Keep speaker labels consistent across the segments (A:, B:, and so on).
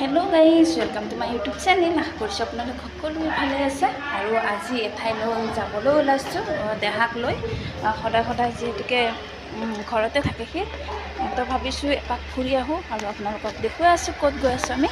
A: Hello' guys, welcome to my YouTube channel. আশা কৰিছোঁ আপোনালোক সকলোৱে ভালে আছে। আৰু আজি এঠাইলৈ যাবলৈ ওলাইছোঁ দেহাক লৈ। সদায় সদায় যিহেতুকে ঘৰতে থাকে সি, তো ভাবিছোঁ এপাক ফুৰি আহোঁ আৰু আপোনালোকক দেখুৱাই আছোঁ ক'ত গৈ আছোঁ আমি।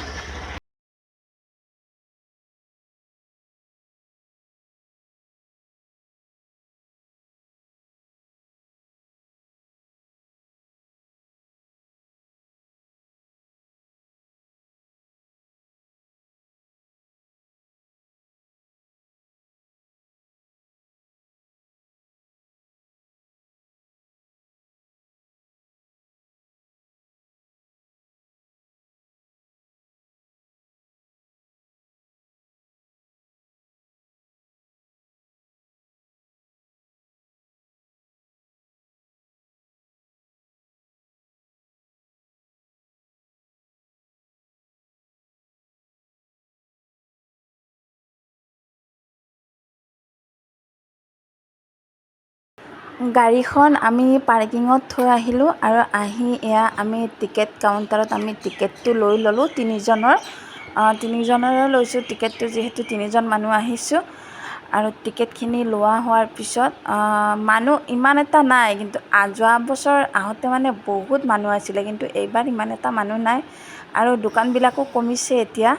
A: গাড়ীখন আমি পাৰ্কিঙত থৈ আহিলোঁ আৰু আহি এয়া আমি টিকেট কাউণ্টাৰত আমি টিকেটটো লৈ ল'লোঁ। তিনিজনৰে লৈছোঁ টিকেটটো, যিহেতু তিনিজন মানুহ আহিছোঁ। আৰু টিকেটখিনি লোৱা হোৱাৰ পিছত মানুহ ইমান এটা নাই, কিন্তু যোৱা বছৰ আহোঁতে মানে বহুত মানুহ আছিলে, কিন্তু এইবাৰ ইমান এটা মানুহ নাই আৰু দোকানবিলাকো কমিছে এতিয়া।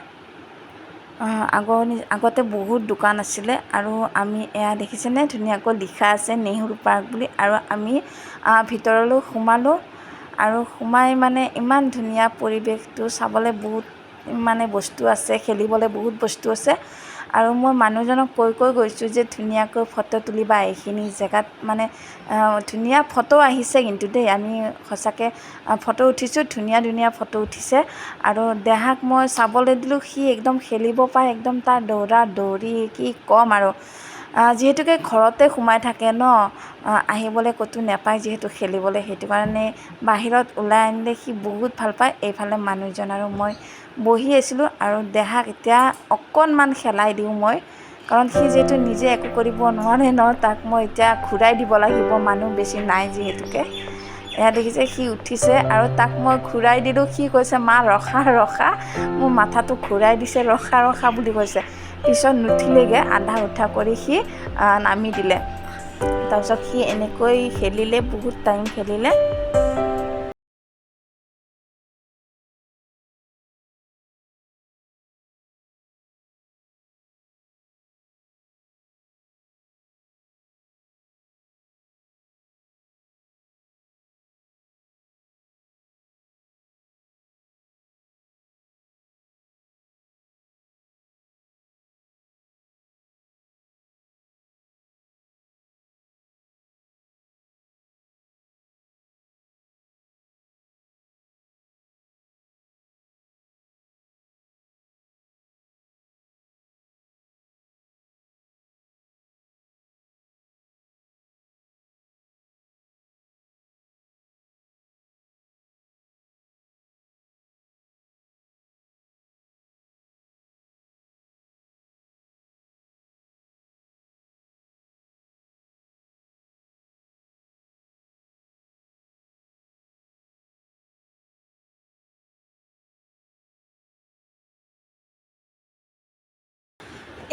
A: আগতে বহুত দোকান আছিলে। আৰু আমি এয়া দেখিছেনে, ধুনীয়াকৈ লিখা আছে নেহৰু পাৰ্ক বুলি। আৰু আমি ভিতৰলৈ সোমালোঁ আৰু সোমাই মানে ইমান ধুনীয়া পৰিৱেশটো চাবলৈ, বহুত মানে বস্তু আছে, খেলিবলৈ বহুত বস্তু আছে। আৰু মই মানুহজনক কৈ গৈছোঁ যে ধুনীয়াকৈ ফটো তুলিবা এইখিনি জেগাত, মানে ধুনীয়া ফটো আহিছে কিন্তু দেই, আমি সঁচাকৈ ফটো উঠিছোঁ, ধুনীয়া ধুনীয়া ফটো উঠিছে। আৰু দেহাক মই চাবলৈ দিলোঁ, সি একদম খেলিব পায়, একদম তাৰ দৌৰা দৌৰি কি ক'ম আৰু। যিহেতুকে ঘৰতে সোমাই থাকে ন, আহিবলৈ ক'তো নাপায় যিহেতু খেলিবলৈ, সেইটো কাৰণে বাহিৰত ওলাই আনিলে সি বহুত ভাল পায়। এইফালে মানুহজন আৰু মই বহি আছিলোঁ আৰু দেহাক এতিয়া অকণমান খেলাই দিওঁ মই, কাৰণ সি যিহেতু নিজে একো কৰিব নোৱাৰে ন, তাক মই এতিয়া ঘূৰাই দিব লাগিব, মানুহ বেছি নাই যিহেতুকে। এয়া দেখিছে সি উঠিছে আৰু তাক মই ঘূৰাই দিলোঁ। সি কৈছে মা ৰখা ৰখা, মোৰ মাথাটো ঘূৰাই দিছে, ৰখা ৰখা বুলি কৈছে। পিছত নুঠিলেগৈ, আধা উঠা কৰি সি নামি দিলে। তাৰপিছত সি এনেকৈ খেলিলে, বহুত টাইম খেলিলে।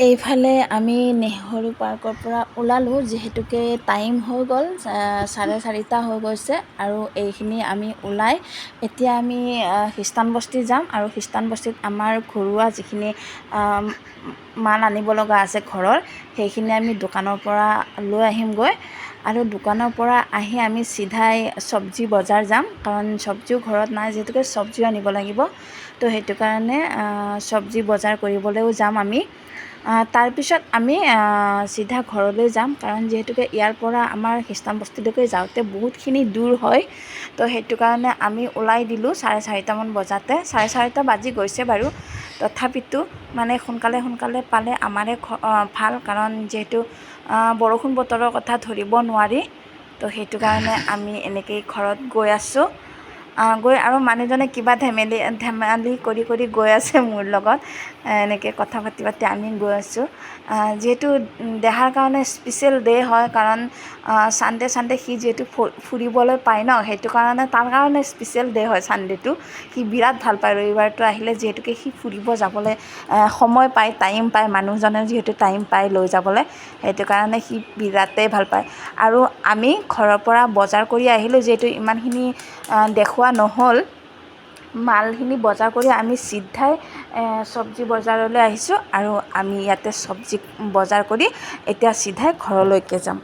A: এইফালে আমি নেহৰু পাৰ্কৰ পৰা ওলালোঁ, যিহেতুকে টাইম হৈ গ'ল, 4:30 হৈ গৈছে। আৰু এইখিনি আমি ওলাই এতিয়া আমি খ্ৰীষ্টানবস্তি যাম। আৰু খ্ৰীষ্টানবস্তিত আমাৰ ঘৰুৱা যিখিনি মাল আনিব লগা আছে ঘৰৰ, সেইখিনি আমি দোকানৰ পৰা লৈ আহিমগৈ। আৰু দোকানৰ পৰা আহি আমি চিধাই চব্জি বজাৰ যাম, কাৰণ চব্জিও ঘৰত নাই, যিহেতুকে চব্জিও আনিব লাগিব। তো সেইটো কাৰণে চব্জি বজাৰ কৰিবলৈও যাম আমি। তাৰপিছত আমি চিধা ঘৰলৈ যাম, কাৰণ যিহেতুকে ইয়াৰ পৰা আমাৰ খ্ৰীষ্টানবস্তিলৈকে যাওঁতে বহুতখিনি দূৰ হয়। তো সেইটো কাৰণে আমি ওলাই দিলোঁ 4:30 বজাতে। 4:30 বাজি গৈছে বাৰু, তথাপিতো মানে সোনকালে পালে আমাৰে ভাল, কাৰণ যিহেতু বৰষুণ বতৰৰ কথা ধৰিব নোৱাৰি। তো সেইটো কাৰণে আমি এনেকেই ঘৰত গৈ আছোঁ। গৈ আৰু মানুহজনে কিবা ধেমালি কৰি গৈ আছে মোৰ লগত, এনেকৈ কথা পাতি আমি গৈ আছোঁ। যিহেতু দেহাৰ কাৰণে স্পেচিয়েল ডে হয়, কাৰণ ছানডে সি যিহেতু ফুৰিবলৈ পায় ন, সেইটো কাৰণে তাৰ কাৰণে স্পেচিয়েল ডে হয় ছানডেটো। সি বিৰাট ভাল পায় ৰবিবাৰটো আহিলে, যিহেতুকে সি ফুৰিব যাবলৈ সময় পায়, টাইম পায়, মানুহজনে যিহেতু টাইম পায় লৈ যাবলৈ, সেইটো কাৰণে সি বিৰাটেই ভাল পায়। আৰু আমি ঘৰৰ পৰা বজাৰ কৰি আহিলোঁ, যিহেতু ইমানখিনি দেখুওৱা নহ'ল, মালখিনি বজাৰ কৰি আমি চিধাই চব্জি বজাৰলৈ আহিছোঁ, আৰু আমি ইয়াতে চব্জি বজাৰ কৰি এতিয়া চিধাই ঘৰলৈকে যাম।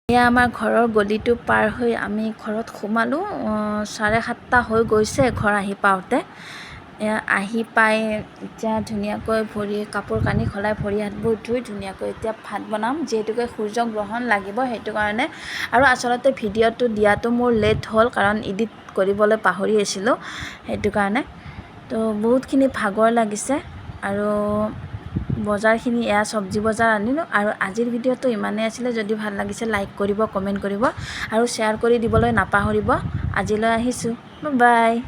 A: এয়া আমাৰ ঘৰৰ গলিটো পাৰ হৈ আমি ঘৰত সোমালোঁ। 7:30 হৈ গৈছে ঘৰ আহি পাওঁতে। আহি পাই এতিয়া ধুনীয়াকৈ কাপোৰ কানি সলাই ভৰি হাতবোৰ ধুই ধুনীয়াকৈ এতিয়া ভাত বনাম, যিহেতুকে সূৰ্য গ্ৰহণ লাগিব, সেইটো কাৰণে। আৰু আচলতে ভিডিঅ'টো দিয়াটো মোৰ লেট হ'ল, কাৰণ এডিট কৰিবলৈ পাহৰি আছিলোঁ, সেইটো কাৰণে। তো বহুতখিনি ভাগৰ লাগিছে। আৰু বজাৰখিনি এয়া চব্জি বজাৰ আনিলোঁ। আৰু আজিৰ ভিডিঅ'টো ইমানেই আছিলে। যদি ভাল লাগিছে লাইক কৰিব, কমেণ্ট কৰিব আৰু শ্বেয়াৰ কৰি দিবলৈ নাপাহৰিব। আজিলৈ আহিছোঁ, বাই বাই।